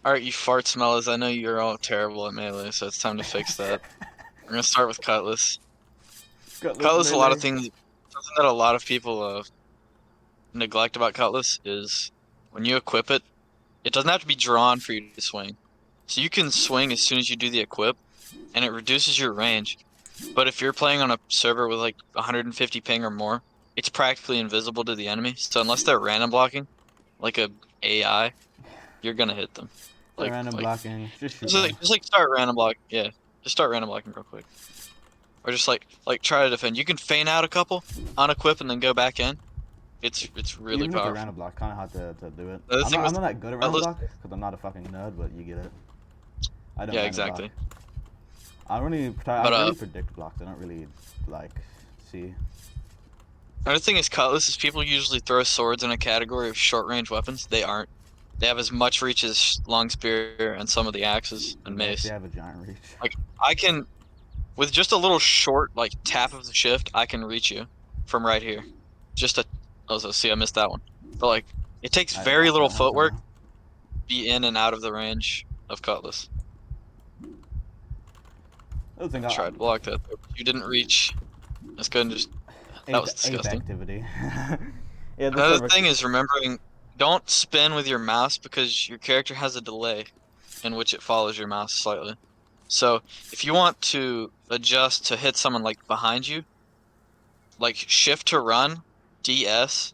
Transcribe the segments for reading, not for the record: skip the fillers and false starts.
Alright, you fart smellers, I know you're all terrible at melee, so it's time to fix that. We're gonna start with Cutlass. Gutless Cutlass, a lot of melee. things, something that a lot of people neglect about Cutlass is when you equip it, it doesn't have to be drawn for you to swing. So you can swing as soon as you do the equip, and it reduces your range. But if you're playing on a server with like 150 ping or more, it's practically invisible to the enemy. So unless they're random blocking, like a AI, you're gonna hit them. The Like random like blocking. Just shoot just them. like, just like start random block. Yeah, just start random blocking real quick, or just like try to defend. You can feign out a couple, unequip, and then go back in. It's really Even with the powerful. random block, kind of hard to do it. The other I'm thing not I'm with not that good at random Cutlass, block because I'm not a fucking nerd, but you get it. I don't yeah, random block. exactly. I But really predict blocks. I don't really like see. another thing is Cutlass is people usually throw swords in a category of short range weapons. They aren't. They have as much reach as long spear and some of the axes and They actually mace. have a giant reach. Like I can, with just a little short like tap of the shift, I can reach you from right here. Just a, also see I missed that one. But like it takes I didn't very block little that one footwork somehow. to be in and out of the range of Cutlass. The other thing, I tried to block that, but you didn't reach. Let's go and just. That was ape disgusting. activity. Yeah, this Another server. thing is remembering, don't spin with your mouse because your character has a delay in which it follows your mouse slightly. So if you want to adjust to hit someone like behind you, like shift to run, DS,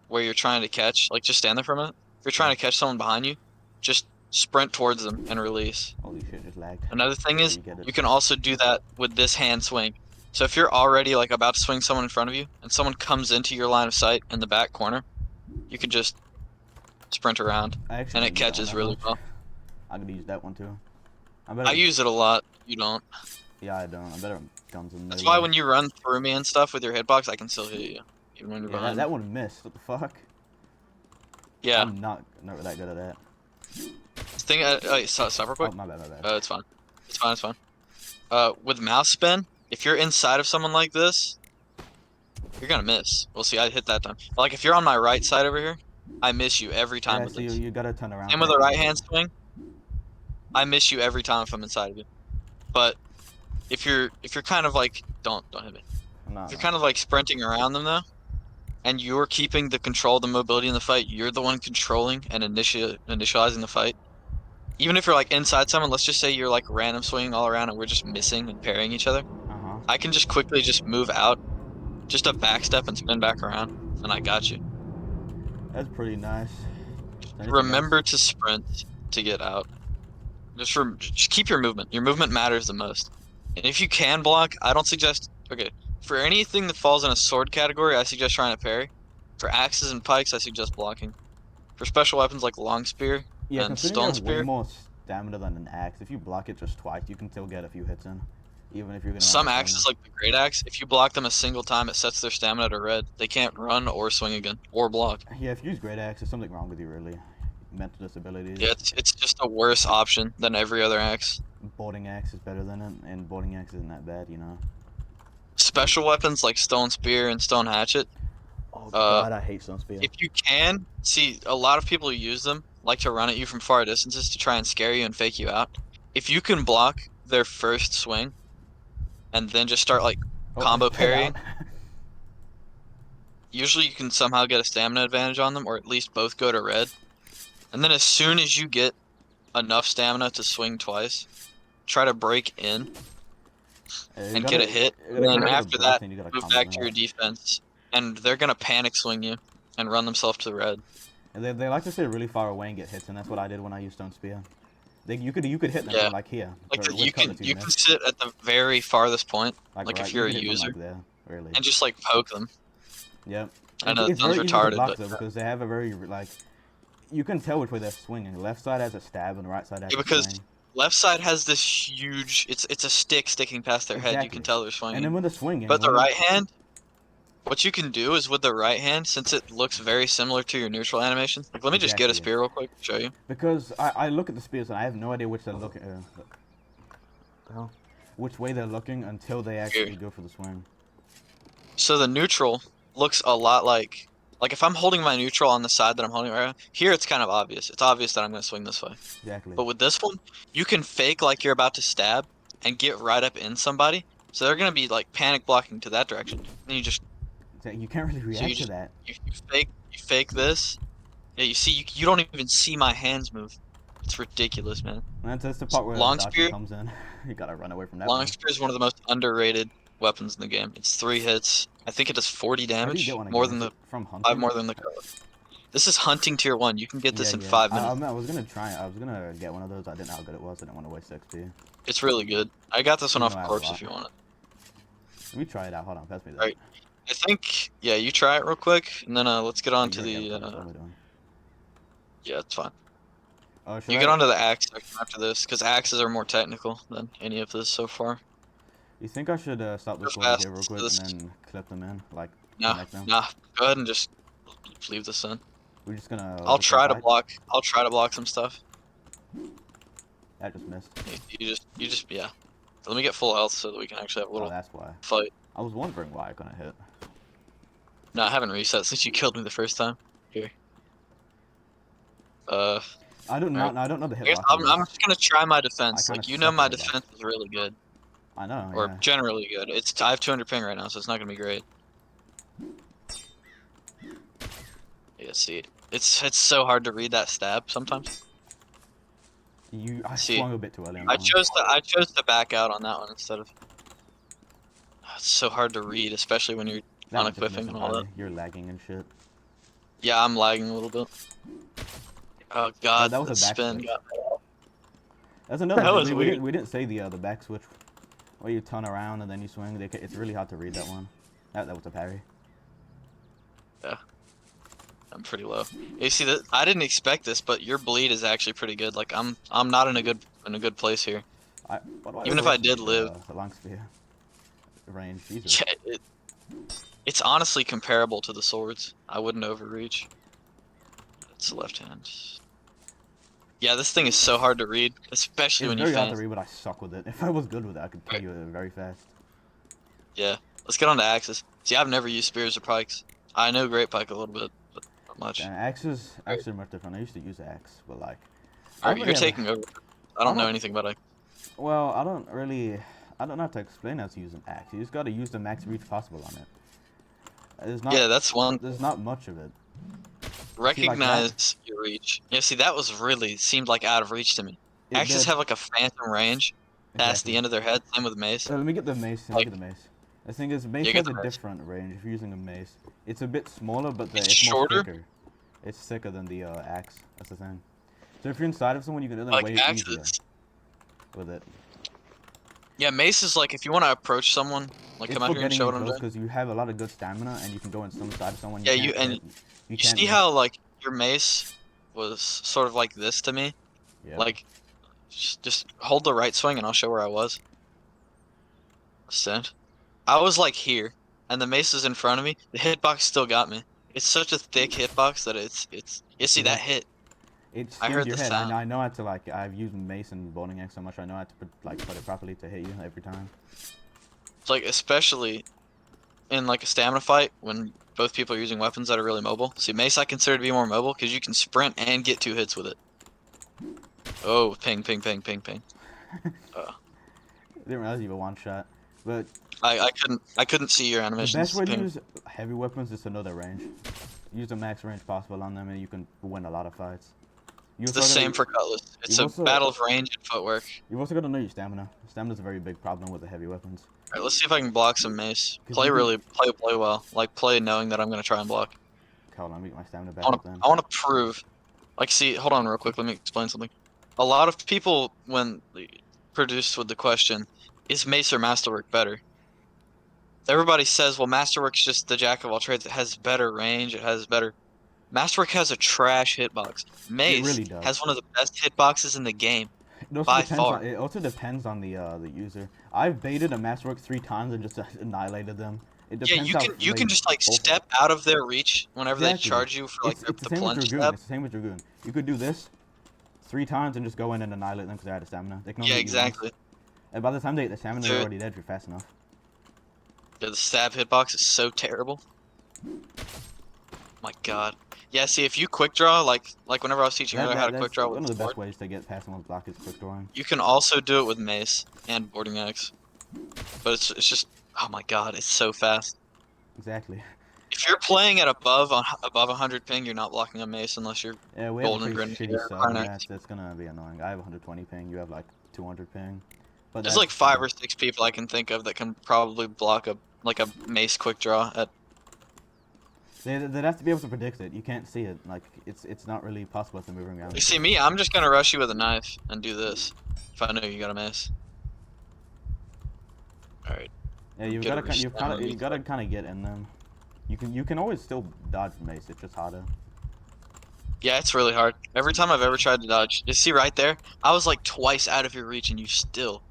where you're trying to catch, like just stand there for a minute. If you're Yeah. trying to catch someone behind you, just sprint towards them and release. Holy shit, just lagged. Another thing There is you get it. you can also do that with this hand swing. So if you're already like about to swing someone in front of you and someone comes into your line of sight in the back corner, you can just sprint around I actually and don't it use that one catches that really much. well. I'm gonna use that one too. I I better. use it a lot. You don't. Yeah, I don't. I better guns and That's why melee. when you run through me and stuff with your hitbox, I can still hit you, even when you're Yeah, behind me. that one missed. What the fuck? Yeah. I'm not that good at that. Thing. Stop real Oh, quick. my bad, my bad. It's fine. It's fine. It's fine. With mouse spin, if you're inside of someone like this, you're gonna miss. We'll see. I hit that time. But, like if you're on my right side over here, I miss you every time Yeah, with so you, this. you gotta turn around Same to with the actually right do it. hand swing. I miss you every time if I'm inside of you. But if you're kind of like don't hit me. No, If you're no. kind of like sprinting around them though, and you're keeping the control, the mobility in the fight, you're the one controlling and initializing the fight. Even if you're like inside someone, let's just say you're like random swinging all around and we're just missing and parrying each other. Uh-huh. I can just quickly just move out, just a back step and spin back around, and I got you. That's pretty nice. Anything else? Remember to sprint to get out. Just keep your movement. Your movement matters the most. And if you can block, I don't suggest. Okay, for anything that falls in a sword category, I suggest trying to parry. For axes and pikes, I suggest blocking. For special weapons like long spear Yeah, and considering you stone have way spear, more stamina than an axe, if you block it just twice, you can still get a few hits in. Even if you're gonna some like swing. axes like the great axe, if you block them a single time, it sets their stamina to red. They can't run or swing again or block. Yeah, if you use great axe, there's something wrong with you really. Mental disabilities. Yeah, it's just a worse option than every other axe. Boarding axe is better than it, and boarding axe isn't that bad, you know. Special weapons like stone spear and stone hatchet, Oh uh, god, I hate stone spear. if you can, see, a lot of people who use them like to run at you from far distances to try and scare you and fake you out. If you can block their first swing and then just start like Oh, I combo sped parrying, out. usually you can somehow get a stamina advantage on them, or at least both go to red. And then as soon as you get enough stamina to swing twice, try to break in You and get a gotta, hit. you And gotta then combo the after burst that, and you gotta move combo back to them. your defense. And they're gonna panic swing you and run themselves to the red. And they like to sit really far away and get hits, and that's what I did when I used stone spear. You could hit them Yeah. from like here. Like With cutlass you you can miss. sit at the very farthest point, Like like right, if you you're a could hit from user, like there, really. and just like poke them. Yep. I know that It's sounds very easy to retarded, block but though because they have a very like you can tell which way they're swinging. The left side has a stab and the right side has yeah, a because swing. left side has this huge it's a stick sticking past their head. You can Exactly. tell they're And then swinging. when they're swinging, But the when they're right hand, what you can do is with the right hand, since it looks very similar to your neutral animation. Like, let me just get a exactly spear real quick, show you. because I look at the spears and I have no idea which they're looking. The hell? Which way they're looking until they Here. actually go for the swing. So the neutral looks a lot like Like if I'm holding my neutral on the side that I'm holding right now, here it's kind of obvious. It's obvious that I'm gonna swing this way. Exactly. But with this one, you can fake like you're about to stab and get right up in somebody. So they're gonna be like panic blocking to that direction. And you just You can't really so you react to just that. you fake this. Yeah, you see you don't even see my hands move. It's ridiculous, man. And that's the part where the Long dodging spear, comes in. You gotta run away from that long one. spear is one of the most underrated weapons in the game. It's 3 hits. I think it does 40 How do you get damage, one more again? than Is the it from five hunting? more than the color. This is hunting tier 1. You can get Yeah, this in yeah. 5 minutes. I was gonna try. I was gonna get one of those. I didn't know how good it was. I didn't want to waste XP. It's really good. I got this one Even off though I have a corpse lot. if you want it. Let me try it out. Hold on. Pass me that. Right. I think yeah, you try it real quick, and then let's get on Wait, to you're right. the What am I doing? yeah, it's fine. Oh, should You get I? onto the axe section after this, because axes are more technical than any of this so far. You think I should stop Go this over fast. here real quick and This then clip them in, like nah, connect them? nah. Go ahead and just leave this in. We're just gonna I'll just go try to fight. block. I'll try to block some stuff. That just missed. You just yeah. Let me get full health so that we can actually have a Oh, little that's why. fight. I was wondering why I couldn't hit. No, I haven't reset since you killed me the first time. Here. All right. I don't know the I guess hitbox on I'm this. just gonna try my I defense. kind of Like you know, suck at my hitbox. defense is really good, I know, or yeah. generally good. I have 200 ping right now, so it's not gonna be great. Yeah, see, it's so hard to read that stab sometimes. I See, swung a bit too early on that one. I chose to back out on that one instead of. It's so hard to read, especially when you're That one just unequipping missed and all that. entirely. You're lagging and shit. Yeah, I'm lagging a little bit. Oh God, That was the a back spin switch. got me. That's another That thing. was weird. We didn't say the back switch where you turn around and then you swing. It's really hard to read that one. That was a parry. Yeah, I'm pretty low. You see that? I didn't expect this, but your bleed is actually pretty good. Like I'm not in a good place here. What do I Even if I overestimate did live, the long spear range? Jesus. yeah, it's honestly comparable to the swords. I wouldn't overreach. It's the left hand. Yeah, this thing is so hard to read, especially It's when you very hard to feint. read, but I suck with it. If I was good with it, I could kill Right. you very fast. Yeah, let's get on to axes. See, I've never used spears or pikes. I know great pike a little bit, but not much. And axes are much different. I used to use axe, but like, All I right, really you're have. taking over. I I don't know don't. anything about it. Well, I don't know how to explain how to use an axe. You just gotta use the max reach possible on it. There's not. Yeah, that's one. There's not much of it. See, like that. Recognize your reach. Yeah, see, that was really seemed like out of reach to me. It Axes did have like a phantom range past the exactly. end of their head. Same with mace. Let me get the mace. Let me Like, get the mace. The thing is, mace you get has the a mace. different range if you're using a mace. It's a bit smaller, but It's it's more shorter. thicker. It's thicker than the axe. That's the thing. So if you're inside of someone, you can do them Like way easier axes. with it. Yeah, mace is like if you want to approach someone. Like, It's come out for here and getting show in what I'm close doing. because you have a lot of good stamina and you can go in some side of someone you Yeah, can't hit. You you can't see miss. how like your mace was sort of like this to me. Yep. Like, just hold the right swing and I'll show where I was. Send. I was like here, and the mace is in front of me. The hitbox still got me. It's such a thick hitbox that it's. You You see see that that? hit? It I skims heard your the head. sound. I know how to like. I've used mace and boning axe so much. I know how to put it properly to hit you every time. It's like especially in like a stamina fight when both people are using weapons that are really mobile. See, mace I consider to be more mobile because you can sprint and get 2 hits with it. Oh, ping, ping, ping, ping, ping. Didn't realize you were one shot. But I couldn't see your the best animations way to ping. use heavy weapons is to know their range. Use the max range possible on them, and you can win a lot of fights. You It's the also same gotta, for cutlass. It's you've a also battle of range and footwork. you've also got to know your stamina. Stamina's a very big problem with the heavy weapons. Alright, let's see if I can block some mace. Cause you can. Play well. Like play knowing that I'm gonna try and block. Hold on, let me get my stamina back up then. I wanna prove. Like, see, hold on real quick. Let me explain something. A lot of people, when produced with the question, is Mace or Masterwork better? Everybody says, well, Masterwork's just the jack of all trades. It has better range. It has better. Masterwork has a trash hitbox. It Mace really does. has one of the best hitboxes in the game It by depends far. on. It also depends on the user. I've baited a masterwork 3 times and just annihilated them. It Yeah, depends how you they can just like pull for it. step out of their reach whenever they Exactly. charge you for like It's the the same with plunge dragoon. step. It's the same with dragoon. You could do this 3 times and just go in and annihilate them because they're out of stamina. They can only Yeah, hit you once. exactly. And by the time they hit the stamina, they're Dude, already dead if you're fast enough. yeah, the stab hitbox is so terrible. My God. Yeah, see, if you quick draw, like whenever I was teaching earlier how to quick That's draw with one of the the best sword, ways to get past someone's block is quick drawing. you can also do it with mace and boarding axe. But it's just, oh my God, it's so fast. Exactly. If you're playing at above 100 ping, you're not blocking a mace unless you're Yeah, we have a golden pretty grenadier shitty or sub. fire Yeah, knight. it's gonna be annoying. I have 120 ping. You have like 200 ping, but There's like that's five or six people I can think of that can probably block a mace quick draw at. they'd have to be able to predict it. You can't see it. Like it's not really possible to move around. You see me, I'm just gonna rush you with a knife and do this. If I know you got a mace. All right, Yeah, get a respawn on you you. gotta kind of get in them. You can always still dodge mace. It's just harder. Yeah, it's really hard. Every time I've ever tried to dodge, you see right there, I was like twice out of your reach and you still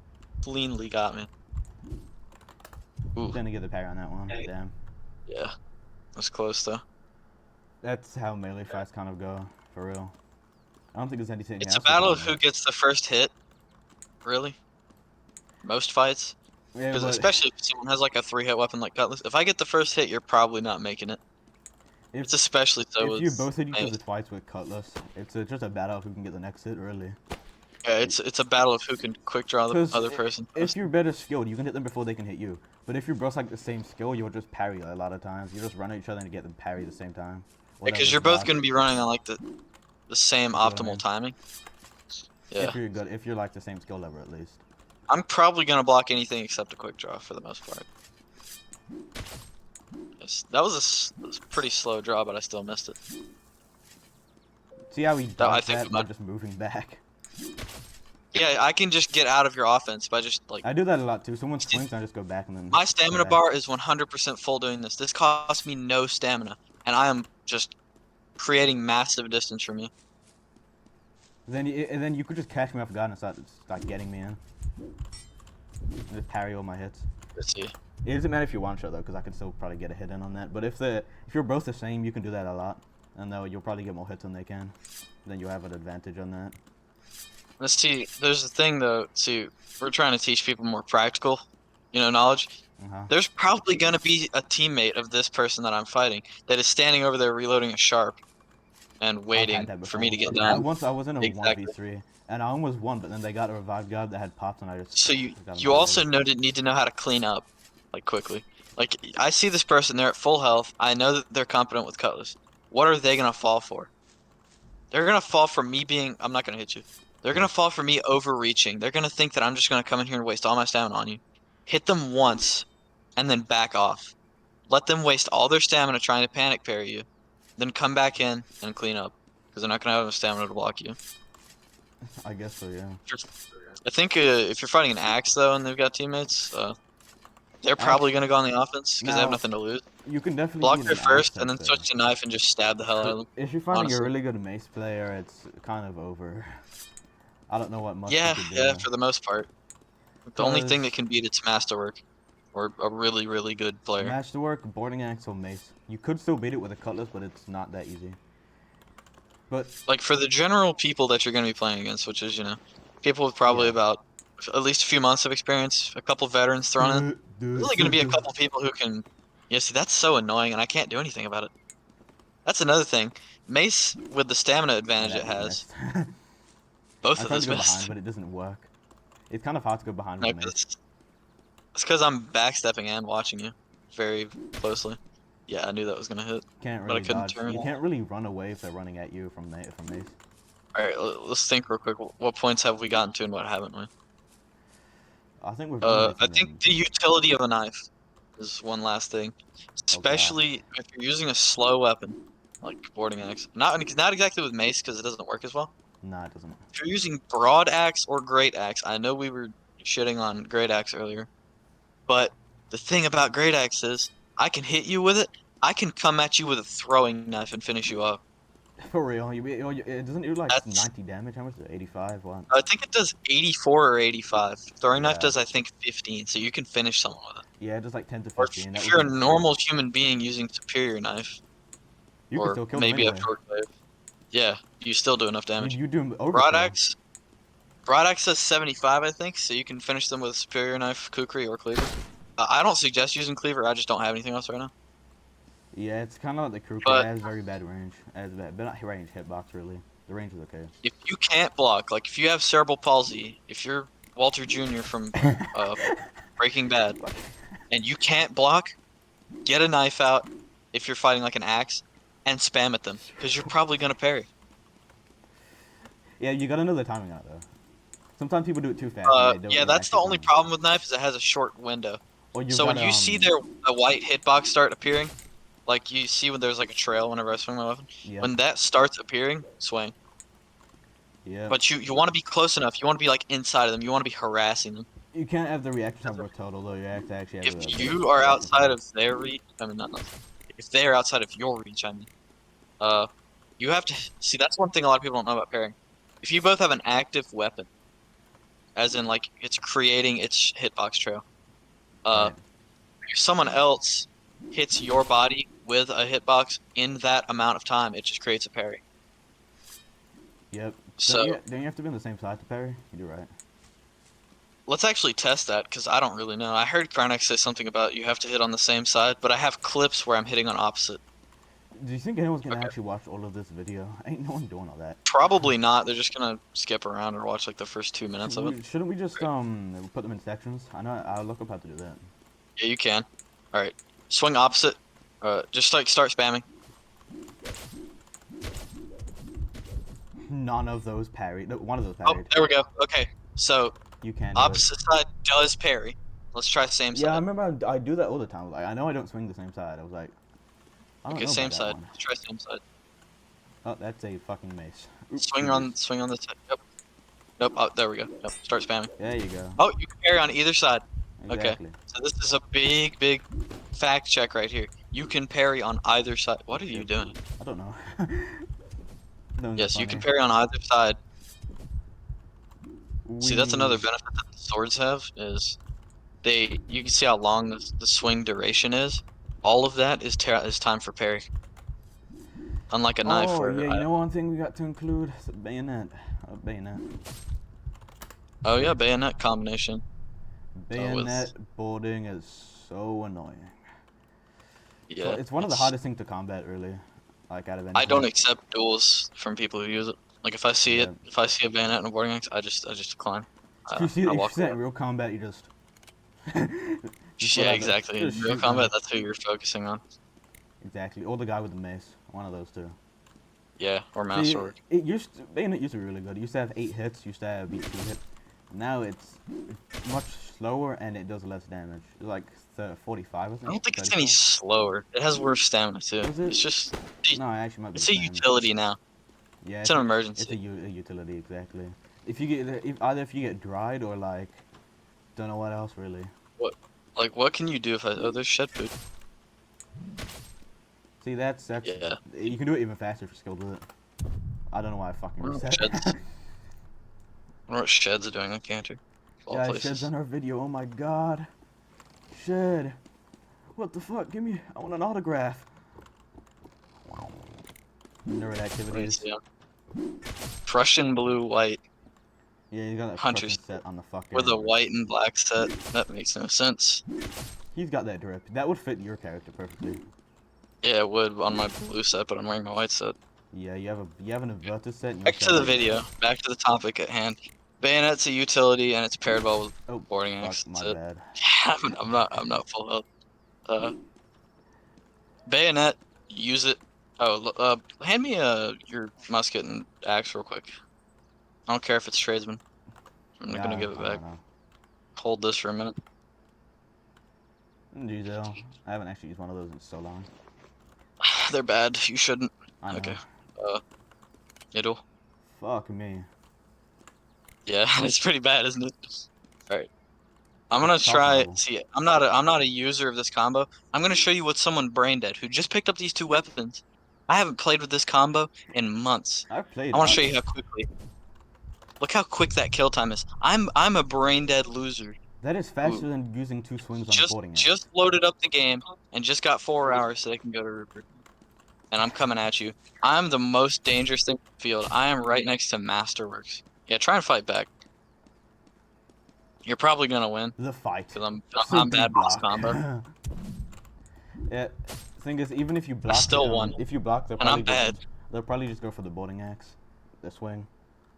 cleanly got me. Ooh, Didn't get the parry on that one. Damn. yeah, that's close though. That's how melee fights kind of go, for real. I don't think there's anything It's a else we can battle do of now. who gets the first hit, really. Most fights. Yeah, Because but especially if someone has like a three-hit weapon like Cutlass. If I get the first hit, you're probably not making it. if It's especially so if you with both hit each Mace. other twice with Cutlass, it's just a battle of who can get the next hit, really. Yeah, it's a battle of who can quick draw the Because other person if first. you're better skilled, you can hit them before they can hit you. But if you're both like the same skill, you'll just parry a lot of times. You just run at each other and get them parry at the same time. Because Whatever, you're both dodge. going to be running on like the same You see what I optimal mean? timing. Yeah. If you're like the same skill level at least. I'm probably going to block anything except a quick draw for the most part. Yes, that was a pretty slow draw, but I still missed it. See how he That I dodged think that by just moving back? yeah, I can just get out of your offense by just like I do that a lot too. Someone swings, I just go back and then my go stamina back. bar is 100% full doing this. This costs me no stamina, and I am just creating massive distance from you. And then you could just catch me off guard and start getting me in. And just parry all my hits. Let's see. It doesn't matter if you one shot though, because I can still probably get a hit in on that. But if you're both the same, you can do that a lot, and though you'll probably get more hits than they can. Then you'll have an advantage on that. Let's see. There's a thing though. See, we're trying to teach people more practical, knowledge. Uh-huh. There's probably gonna be a teammate of this person that I'm fighting that is standing over there reloading a sharp and I've had waiting that for me before. to get down. I was in a Exactly. 1v3, and I almost won, but then they got a revive guard that had popped, and I just So you got you also annihilated. need to know how to clean up, like quickly. Like I see this person, they're at full health. I know that they're competent with Cutlass. What are they gonna fall for? They're gonna fall for me being. I'm not gonna hit you. They're gonna Cool. fall for me overreaching. They're gonna think that I'm just gonna come in here and waste all my stamina on you. Hit them once, and then back off. Let them waste all their stamina trying to panic parry you. Then come back in and clean up, because they're not gonna have enough stamina to block you. I guess so, yeah. I think if you're fighting an axe though, and they've got teammates, they're probably Axe. gonna go on the offense because they have Now, nothing to lose. you can definitely Block beat their an axe first, and at then the. switch to knife and just stab the hell out of them. If you're finding a Honestly. really good mace player, it's kind of over. I don't know what much you Yeah, could yeah, do. for the most part. The only thing that Cause can beat it's masterwork, or a really, really good player. masterwork, boarding axe, or mace. You could still beat it with a cutlass, but it's not that easy. But Like for the general people that you're gonna be playing against, which is people with probably yeah. about at least a few months of experience, a couple veterans thrown in. There's only gonna be a couple people who can. Yeah, see, that's so annoying, and I can't do anything about it. That's another thing. Mace, with the stamina advantage it That just has, missed. both I of tried to those go behind, missed. but it doesn't work. It's kind of hard to go behind with No, a mace. it's because I'm backstepping and watching you very closely. Yeah, I knew that was gonna hit, Can't but I really couldn't dodge. turn. You can't really run away if they're running at you from mace. All right, let's think real quick. What points have we gotten to and what haven't we? I think we've done I everything think then. the utility of a knife is one last thing, Oh god. especially if you're using a slow weapon like boarding axe. Not exactly with mace because it doesn't work as well. Nah, it doesn't. If you're using broad axe or great axe, I know we were shitting on great axe earlier, but the thing about great axe is I can hit you with it. I can come at you with a throwing knife and finish you up. For real, it doesn't do like That's 90 damage. How much is it? 85. What? I think it does 84 or 85. Throwing knife Yeah. does I think 15, so you can finish someone with it. Yeah, it does like 10 to Or 15. That if would you're be a insane. normal human being using superior knife, You could or still kill them maybe a anyway. shortwave, yeah, you still do enough You damage. you do Broad overkill. axe, broad axe does 75, I think, so you can finish them with superior knife, kukri, or cleaver. I don't suggest using cleaver. I just don't have anything else right now. Yeah, it's kind of like the crew kit. It But has very bad range. It has bad, but not range, hitbox really. The range is okay. if you can't block, like if you have cerebral palsy, if you're Walter Jr. from uh, Breaking Bad, and you can't block, get a knife out if you're fighting like an axe and spam at them because you're probably gonna parry. Yeah, you gotta know the timing on it though. Sometimes people do it too fast and they don't Yeah, that's the actually only time. problem with knife is it has a short window. Or you've So when got you see a white hitbox start appearing, like you see when there's like a trail whenever I swing my weapon, yep, when that starts appearing, swing. yep. But you want to be close enough. You want to be like inside of them. You want to be harassing them. You can't have the reaction time go total though. You have to actually have If the you are reaction outside time. of their reach, I mean not if they are outside of your reach, I mean, uh, you have to see. That's one thing a lot of people don't know about pairing. If you both have an active weapon, as in like it's creating its hitbox trail, uh, Right. if someone else hits your body with a hitbox in that amount of time, it just creates a parry. Yep. So Don't you have to be on the same side to parry? You do right. let's actually test that because I don't really know. I heard Karnak say something about you have to hit on the same side, but I have clips where I'm hitting on opposite. Do you think anyone's gonna Okay. actually watch all of this video? Ain't no one doing all that. Probably not. They're just gonna skip around or watch like the first 2 minutes of it. Shouldn't we just put them in sections? I know I'll look up how to do that. Yeah, you can. All right. Swing opposite. Just like start spamming. None of those parried. No, one of those Oh, parried. there we go. Okay. So You can do it. opposite side does parry. Let's try same Yeah, I side. remember I do that all the time. Like I know I don't swing the same side. I was like, I don't Okay, know about same that side. one. Let's try same side. Oh, that's a fucking mace. Swing on the side. Yep. Nope. Oh, there we go. Yep. Start spamming. There you go. Oh, you can parry on either side. Okay. Exactly. So this is a big fact check right here. You can parry on either side. What are you Yep. doing? I don't know. Those are Yes, you can funny. parry on either side. See, that's another We. benefit that the swords have is you can see how long the swing duration is. All of that is time for parry. Unlike a knife Oh where yeah, you know one thing we got to include? It's a bayonet. A bayonet. oh yeah, bayonet combination with Bayonet boarding is so annoying. So yeah, it's one of the hardest things to combat, really. Like out of I don't anything. accept duels from people who use it. Like Yeah. if I see a bayonet and a boarding axe, I just decline. If I you walk see that away. in real combat, you just just Yeah, let out the exactly. In just real shoot them. combat, that's who you're focusing on. Exactly. Or the guy with the mace. One of those two. Yeah, or See, masterwork. Bayonet used to be really good. It used to have 8 hits. Used to have beat 2 hits. Now it's much slower and it does less damage. It's like 45, I I think. don't think it's any 35. slower. It has worse stamina too. Was it? It's just No, it actually might be the it's a same. utility now. Yeah, It's an it's a emergency. utility exactly. If you get either if you get dried or like don't know what else really. What what can you do if I oh there's shed food. See that's Yeah. you can do it even faster if you're skilled with it. I don't know why I fucking I wonder what reset. sheds I wonder what sheds are doing on Canter. Of all Yeah, Shed's places. on our video. Oh my god, Shed, what the fuck? Give me. I want an autograph. Nerd What is activities. Prussian blue white Yeah, you got that hunter's Prussian set on the with a fucking. white and black set. That makes no sense. He's got that drip. That would fit your character perfectly. Yeah, it would on my blue set, but I'm wearing my white set. Yeah, you have an inverted set. And you Back also to have the a. video. Back to the topic at hand. Bayonet's a utility and it's paired well with Oh, boarding fuck, axe. my That's it. bad. I'm not full health. Bayonet, use it. Oh, hand me your musket and axe real quick. I don't care if it's tradesman. I'm not gonna Yeah, give it I back. don't know. Hold this for a minute. Diesel. I haven't actually used one of those in so long. They're bad. You shouldn't. I know. Okay. It'll. Fuck me. Yeah, it's pretty bad, isn't it? All right. I'm It's gonna top try. level. See, I'm not a user of this combo. I'm gonna show you what someone brain dead who just picked up these two weapons. I haven't played with this combo in months. I've played. I want to show you how quickly. Look how quick that kill time is. I'm a brain dead loser That is who faster than using 2 swings on a boarding axe. just loaded up the game and just got 4 hours so they can go to Rupert. And I'm coming at you. I'm the most dangerous thing in the field. I am right next to Masterworks. Yeah, try and fight back. You're probably gonna win The fight. because I'm Simply bad boss block. combo. Yeah. Thing is, even if you I block, still won, if you block, and I'm bad. they'll probably just go for the boarding axe, the swing.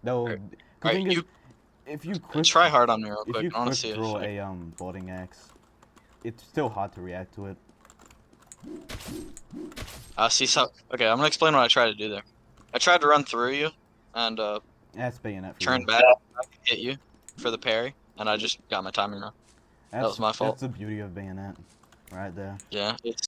They'll. All The right, thing is, you if you quick, try hard on me real if quick. you I want to quick see if draw I... a boarding axe, it's still hard to react to it. see so. Okay, I'm gonna explain what I tried to do there. I tried to run through you and That's bayonet for turn you. back and hit you for the parry, and I just got my timing wrong. That was my fault. That's the beauty of bayonet, right there. Yeah, it's